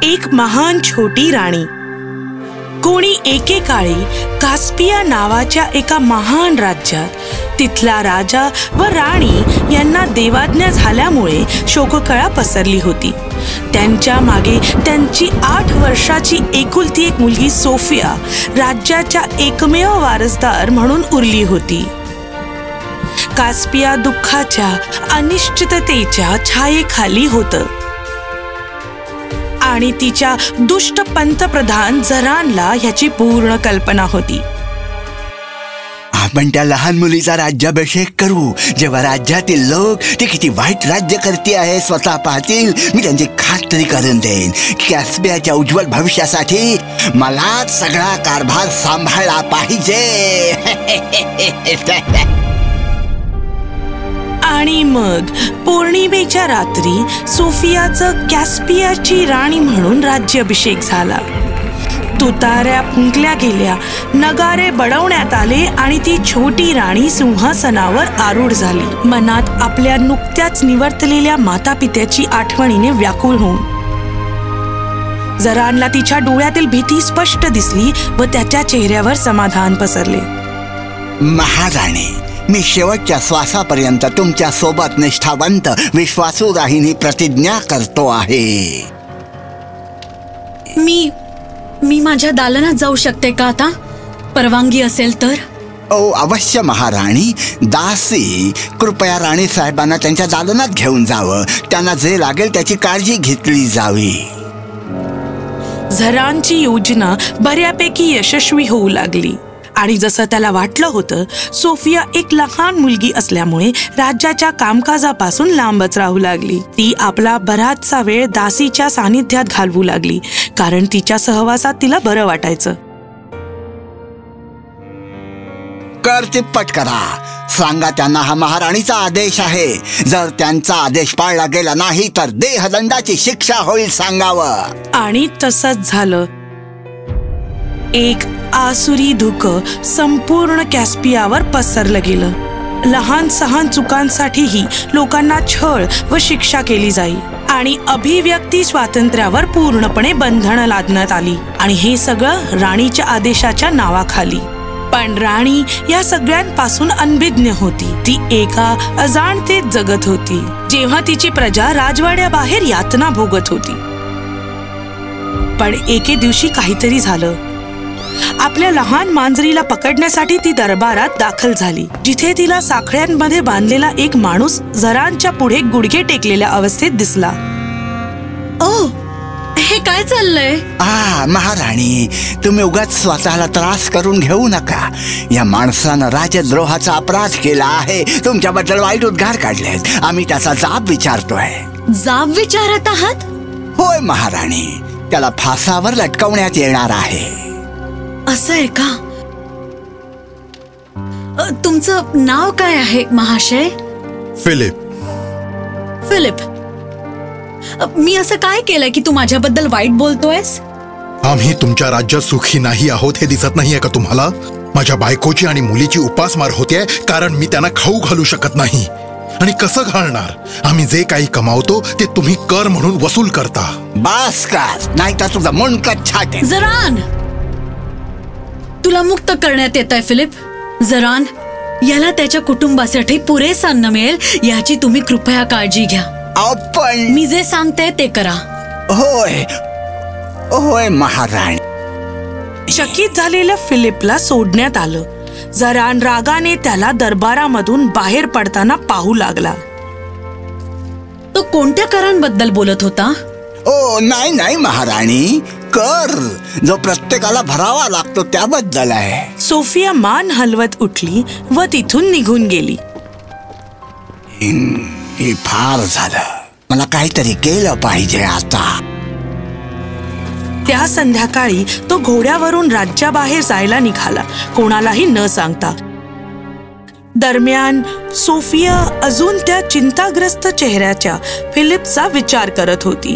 एक महान छोटी राणी. कोणी एकेकाळी कास्पिया नावाच्या एका महान राज्यात तिथला राजा व राणी यांना देवाज्ञा झाल्यामुळे शोककळा पसरली होती. त्यांच्या मागे त्यांची 8 वर्षाची एकुलती एक मुलगी सोफिया राज्याच्या एकमेव वारसदार म्हणून उरली होती. कास्पिया दुःखाच्या अनिश्चिततेच्या छायेखाली होतं आणि तिच्या दुष्ट पंतप्रधान झरानला ह्याची पूर्ण कल्पना होती. आपण त्या लहान मुलीचा राज्याभिषेक करू. जेव्हा राज्यातील लोक ते किती वाईट राज्य करते आहे स्वतः पाहतील, मी त्यांची खात्री करून देईन. कॅस्पियाच्या उज्ज्वल भविष्यासाठी मला सगळा कारभार सांभाळला पाहिजे. आणि मग पौर्णिमेच्या रात्री सोफियाचं कॅस्पियाची राणी म्हणून राज्याभिषेक झाला. तुताऱ्या फुंकल्या गेल्या, नगारे बडवण्यात आले आणि ती छोटी राणी सिंहासनावर आरूढ झाली. मनात आपल्या नुकत्याच निवर्तलेल्या मातापित्याची आठवणीने व्याकुळ होऊन झरानला तिच्या डोळ्यातील भीती स्पष्ट दिसली व त्याच्या चेहऱ्यावर समाधान पसरले. महाराणी, मी शेवटच्या श्वासापर्यंत तुमच्या सोबत निष्ठावंत विश्वासू राहीन ही प्रतिज्ञा करतो आहे. मी माझ्या दालनात जाऊ शकते का आता, परवानगी असेल तर? ओ अवश्य महाराणी. दासी, कृपया राणी साहेबांना त्यांच्या दालनात घेऊन जावं. त्यांना जे लागेल त्याची काळजी घेतली जावी. झरानची योजना बऱ्यापैकी यशस्वी होऊ लागली आणि जसं त्याला वाटलं होतं, सोफिया एक लहान मुलगी असल्यामुळे राज्याच्या कामकाजापासून लांबच राहू लागली. ती आपला बराचसा वेळ दासीच्या सानिध्यात घालवू लागली, कारण तिच्या सहवासात तिला बरं वाटायचं. कर तिप्पट करा. सांगा त्यांना हा महाराणीचा आदेश आहे. जर त्यांचा आदेश पाळला गेला नाही तर देहदंडाची शिक्षा होईल सांगावं. आणि तसंच झालं. एक आसुरी धुकं संपूर्ण कॅस्पियावर पसरलं गेलं. लहान सहान चुकांसाठीही लोकांना छळ व शिक्षा केली जाई आणि अभिव्यक्ती स्वातंत्र्यावर पूर्णपणे बंधनं लादण्यात आली. आणि हे सगळं राणीच्या आदेशाच्या नावाखाली. पण राणी या सगळ्यांपासून अनभिज्ञ होती. ती एका अजाणतेत जगत होती, जेव्हा तिची प्रजा राजवाड्याबाहेर यातना भोगत होती. पण एके दिवशी काहीतरी झालं. आपल्या लहान मांजरीला पकडण्यासाठी ती दरबारात दाखल झाली, जिथे तिला साखळ्यांमध्ये बांधलेला एक माणूस झरानच्या पुढे गुडघे टेकलेल्या अवस्थेत दिसला. ओ, हे काय चाललंय? महाराणी, तुम्ही उगाच स्वतःला त्रास करून घेऊ नका. या माणसानं राजद्रोहाचा अपराध केला आहे. तुमच्याबद्दल वाईट उद्गार काढलेत. आम्ही त्याचा जाब विचारतोय. जाब विचारत आहात? होय महाराणी, त्याला फासावर लटकवण्यात येणार आहे. असं आहे का? तुमचं नाव काय आहे महाशय? फिलिप. फिलिप, मी असं काय केलंय की तू माझ्याबद्दल वाईट बोलतोयस? आम्ही तुमच्या राज्यात सुखी नाही आहोत हे दिसत नाहीये का तुम्हाला? माझ्या बायकोची आणि मुलीची उपासमार होते कारण मी त्यांना खाऊ घालू शकत नाही. आणि कसं घालणार? आम्ही जे काही कमावतो ते तुम्ही कर म्हणून वसूल करता. बस कर, नाही तर तुझं मुंडकं छाटेन. झरान, तुला मुक्त करण्यात येत आहे फिलिप. झरान, याला त्याच्या कुटुंबासाठी पुरेसं अन्न मिळेल याची तुम्ही कृपया काळजी घ्या. आपण मी जे सांगते ते करा. होय होय महाराणी. चकित झालेल्या फिलिपला सोडण्यात आलं. झरान रागाने त्याला दरबारामधून बाहेर पडताना पाहू लागला. तो कोणत्या करांबद्दल बोलत होता? ओ नाही महाराणी, कर जो प्रत्येकाला भरावा लागतो त्याबद्दल आहे. सोफिया मान हलवत उठली व तिथून निघून गेली. हे फार झालं. मला काहीतरी केलं पाहिजे आता. त्या संध्याकाळी तो घोड्यावरून राज्याबाहेर जायला निघाला, कोणालाही न सांगता. दरम्यान सोफिया अजून त्या चिंताग्रस्त चेहऱ्याच्या फिलिपचा विचार करत होती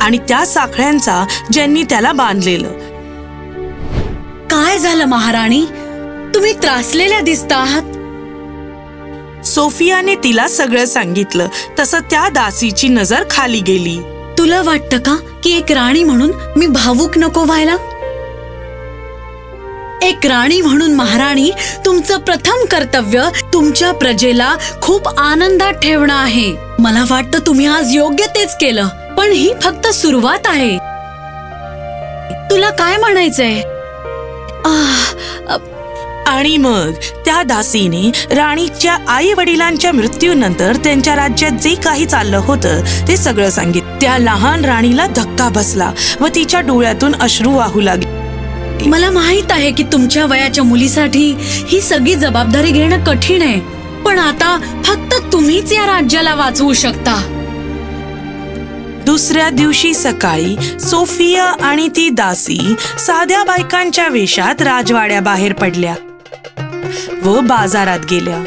आणि त्या साखळ्यांचा ज्यांनी त्याला बांधलेलं. काय झालं महाराणी? तुम्ही त्रासलेल्या दिसता आहात. सोफियाने तिला सगळं सांगितलं. तसं त्या दासीची नजर खाली गेली. तुला वाटतं का की एक राणी म्हणून मी भावूक नको व्हायला? एक राणी म्हणून महाराणी, तुमचं प्रथम कर्तव्य तुमच्या प्रजेला खूप आनंदात ठेवणं आहे. मला वाटतं तुम्ही आज योग्य तेच केलं, पण ही फक्त सुरुवात आहे. तुला काय म्हणायचंय? आणि मग त्या दासीने राणीच्या आई वडिलांच्या मृत्यूनंतर त्यांच्या राज्यात जे काही चाललं होतं ते सगळं सांगितलं. त्या लहान राणीला धक्का बसला व तिच्या डोळ्यातून अश्रू वाहू लागले. मला माहित आहे की तुमच्या वयाच्या मुलीसाठी ही सगळी जबाबदारी घेणं कठीण आहे, पण आता फक्त तुम्हीच या राज्याला वाचवू शकता. दुसऱ्या दिवशी सकाळी सोफिया आणि ती दासी साध्या बायकांच्या वेशात राजवाड्याबाहेर पडल्या व बाजारात गेल्या.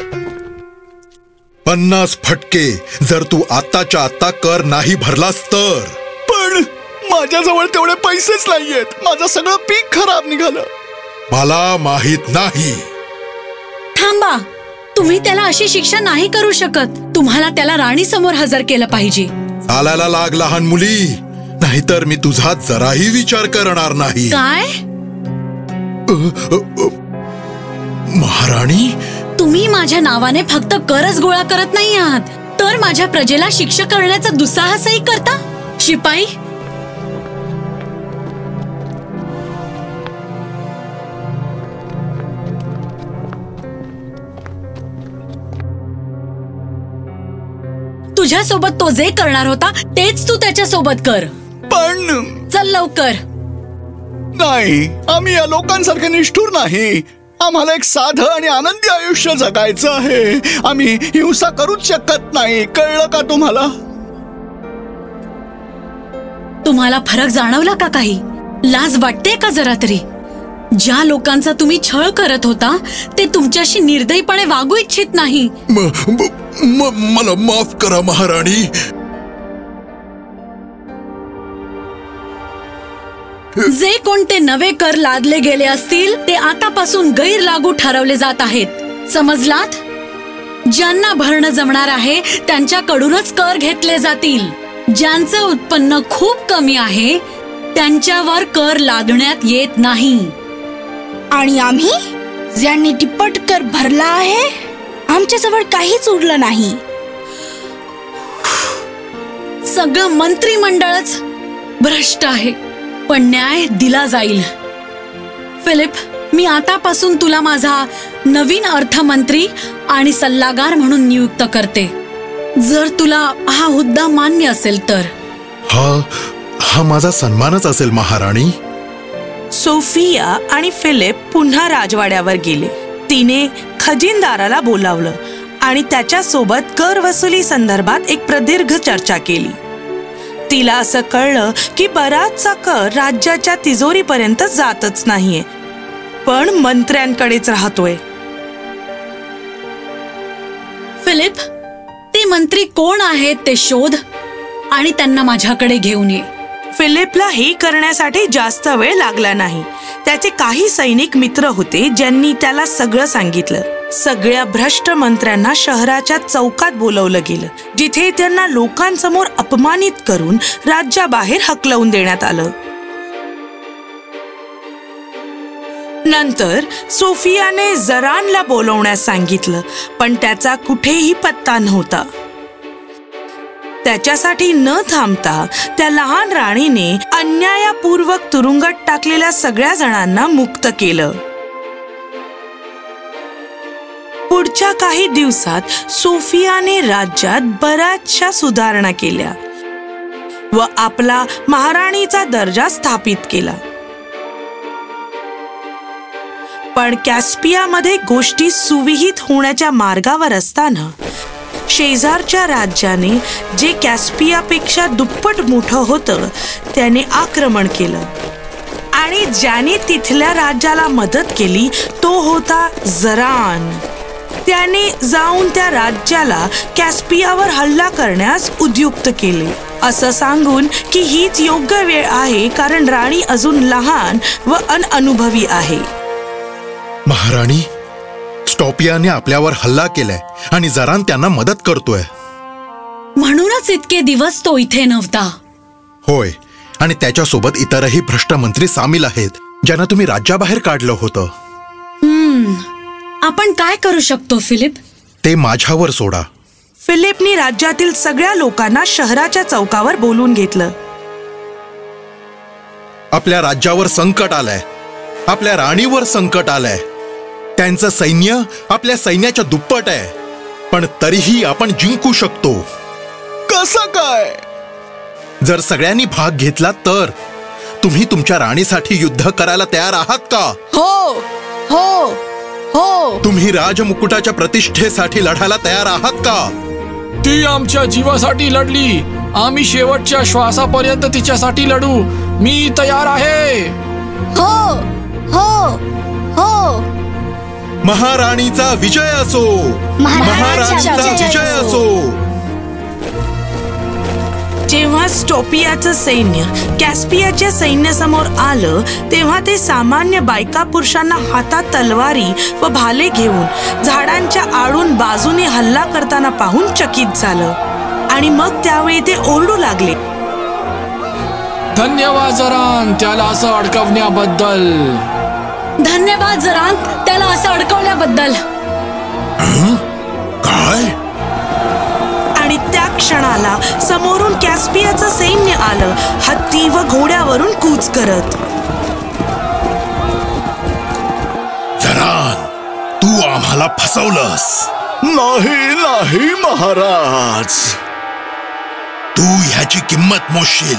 50 फटके जर तू आत्ताच्या आत्ता कर नाही भरलास तर. पण माझ्याजवळ तेवढे पैसेच नाहीयेत. माझं सगळं पीक खराब निघालं. मला माहित नाही. थांबा, तुम्ही त्याला अशी शिक्षा नाही करू शकत. तुम्हाला त्याला राणी समोर हजर केलं पाहिजे. चालायला लाग लहान मुली, नाहीतर मी तुझा जराही विचार करणार नाही. काय? महाराणी, तुम्ही माझ्या नावाने फक्त करच गोळा करत नाही आहात, तर माझ्या प्रजेला शिक्षा करण्याचा दुस्साहसही करता. शिपाई, तुझ्या सोबत तो जे करणार होता तेच तू त्याच्या सोबत कर. पण चल लवकर. नाही, आम्ही या लोकांसारखे निष्ठुर नाही. आम्हाला एक साधं आणि आनंदी आयुष्य जगायचं आहे. आम्ही हिंसा करूच शकत नाही. कळलं का तुम्हाला? तुम्हाला फरक जाणवला का? काही लाज वाटते का जरा तरी? ज्या लोकांचा तुम्ही छळ करत होता ते तुमच्याशी निर्दयीपणे वागू इच्छित नाही. मला माफ करा महाराणी. जे कोणते नवे कर लादले गेले असतील ते आतापासून गैर लागू ठरवले जात आहेत. समजलात? ज्यांना भरणं जमणार आहे त्यांच्याकडूनच कर घेतले जातील. ज्यांचं उत्पन्न खूप कमी आहे त्यांच्यावर कर लादण्यात येत नाही. आणि आम्ही ज्यांनी तिप्पट कर भरला आहे आमच्याजवळ काहीच उरलं नाही. सगळं मंत्रिमंडळच भ्रष्ट आहे, पण न्याय दिला जाईल. फिलिप, मी आतापासून तुला माझा नवीन अर्थमंत्री आणि सल्लागार म्हणून नियुक्त करते, जर तुला हा हुद्दा मान्य असेल तर. हा माझा सन्मानच असेल महाराणी. सोफिया आणि फिलिप पुन्हा राजवाड्यावर गेले. तिने खजिनदाराला बोलावलं आणि त्याच्यासोबत कर वसुली संदर्भात एक प्रदीर्घ चर्चा केली. तिला असं कळलं की बराचसा कर राज्याच्या तिजोरीपर्यंत जातच नाहीये, पण मंत्र्यांकडेच राहतोय. फिलिप, ते मंत्री कोण आहेत ते शोध आणि त्यांना माझ्याकडे घेऊन ये. फिलिपला हे करण्यासाठी जास्त वेळ लागला नाही. त्याचे काही सैनिक मित्र होते ज्यांनी त्याला सगळं सांगितलं. सगळ्या भ्रष्ट मंत्र्यांना शहराच्या चौकात बोलवलं गेलं, जिथे त्यांना लोकांसमोर अपमानित करून राज्याबाहेर हकलवून देण्यात आलं. नंतर सोफियाने जरानला बोलवण्यास सांगितलं, पण त्याचा कुठेही पत्ता नव्हता. त्याच्यासाठी न थांबता त्या लहान राणीने अन्यायापूर्वक तुरुंगात टाकलेल्या सगळ्या जणांना मुक्त केलं. पुढच्या काही दिवसात सोफियाने राज्यात बऱ्याचशा सुधारणा केल्या व आपला महाराणीचा दर्जा स्थापित केला. पण कॅस्पियामध्ये गोष्टी सुविहित होण्याच्या मार्गावर असताना शेजारच्या राज्याने, जे कॅस्पियापेक्षा दुप्पट मोठं होतं, त्याने आक्रमण केलं आणि ज्याने तिथल्या राज्याला मदत केली तो होता जरान. त्याने जाऊन त्या राज्याला कॅस्पियावर हल्ला करण्यास उद्युक्त केले, असं सांगून की हीच योग्य वेळ आहे कारण राणी अजून लहान व अनअनुभवी आहे. महाराणी, स्टॉपियाने आपल्यावर हल्ला केलाय आणि जरान त्यांना मदत करतोय. म्हणूनच इतके दिवस तो इथे नव्हता. होय, आणि त्याच्यासोबत इतरही भ्रष्ट मंत्री सामील आहेत ज्यांना तुम्ही राज्याबाहेर काढलं होतं. आपण काय करू शकतो फिलिप? ते माझ्यावर सोडा. फिलिपनी राज्यातील सगळ्या लोकांना शहराच्या चौकावर बोलून घेतलं. आपल्या राज्यावर संकट आलंय, आपल्या राणीवर संकट आलंय. त्यांचं सैन्य आपल्या सैन्याच्या दुप्पट आहे, पण तरीही आपण जिंकू शकतो. कसं काय? जर सगळ्यांनी भाग घेतला तर. तुम्ही तुमच्या राणीसाठी युद्ध करायला तयार आहात का? हो हो हो. तुम्ही राजमुकुटाच्या प्रतिष्ठेसाठी लढायला तयार आहात का? ती आमच्या जीवासाठी लढली. आम्ही शेवटच्या श्वासापर्यंत तिच्यासाठी लढू. मी तयार आहे. हो हो हो. महाराणीचा विजय असो. महाराणीचा विजय असो. जेव्हा स्टोपियाचं सैन्य कॅस्पियाच्या सैन्यासमोर आलं तेव्हा ते सामान्य बायका पुरुषांना हातात तलवारी व भाले घेऊन झाडांच्या आडून बाजूने हल्ला करताना पाहून चकित झालं. आणि मग त्यावेळी ते ओरडू लागले, धन्यवाद जरान त्याला असं अडकवण्याबद्दल. धन्यवाद जरान त्याला असं अडकवल्याबद्दल. काय? आणि त्या क्षणाला समोरून कॅस्पियाचं सैन्य आलं, हत्ती व घोड्यावरून कूच करत. जरान, तू आम्हाला फसवलंस. नाही नाही महाराज. तू ह्याची किंमत मोजशील.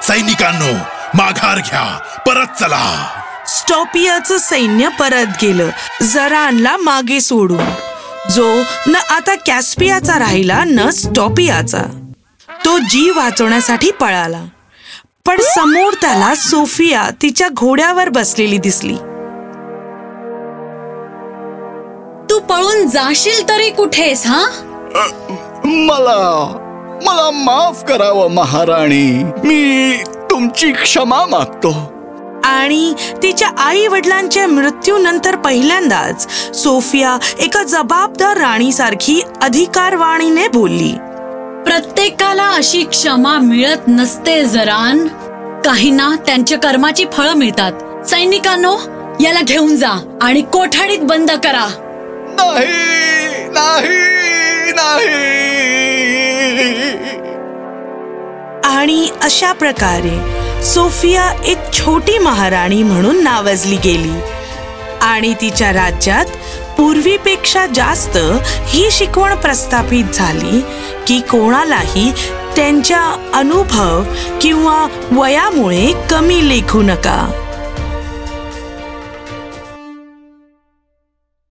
सैनिकांनो, माघार घ्या, परत चला. स्टोपियाचं सैन्य परत गेलं, जरानला मागे सोडून, जो न आता कॅस्पियाचा राहिला न स्टोपियाचा. तो जीव वाचवण्यासाठी पळाला, पण समोर त्याला सोफिया तिच्या घोड्यावर बसलेली दिसली. तू पळून जाशील तरी कुठेस? हा, मला माफ करावं महाराणी. मी तुमची क्षमा मागतो. आणि तिच्या आई वडिलांच्या मृत्यूनंतर पहिल्यांदाच सोफिया एका जबाबदार राणीसारखी अधिकारवाणीने बोलली. प्रत्येकाला अशी क्षमा मिळत नसते जरान. काहींना त्यांच्या कर्माची फळं मिळतात. सैनिकांनो, याला घेऊन जा आणि कोठडीत बंद करा. नाही नाही नाही. आणि अशा प्रकारे सोफिया एक छोटी महाराणी म्हणून नावाजली गेली. आणि तिच्या राज्यात पूर्वीपेक्षा जास्त ही शिकवण प्रस्थापित झाली की कोणालाही त्यांच्या अनुभव किंवा वयामुळे कमी लेखू नका.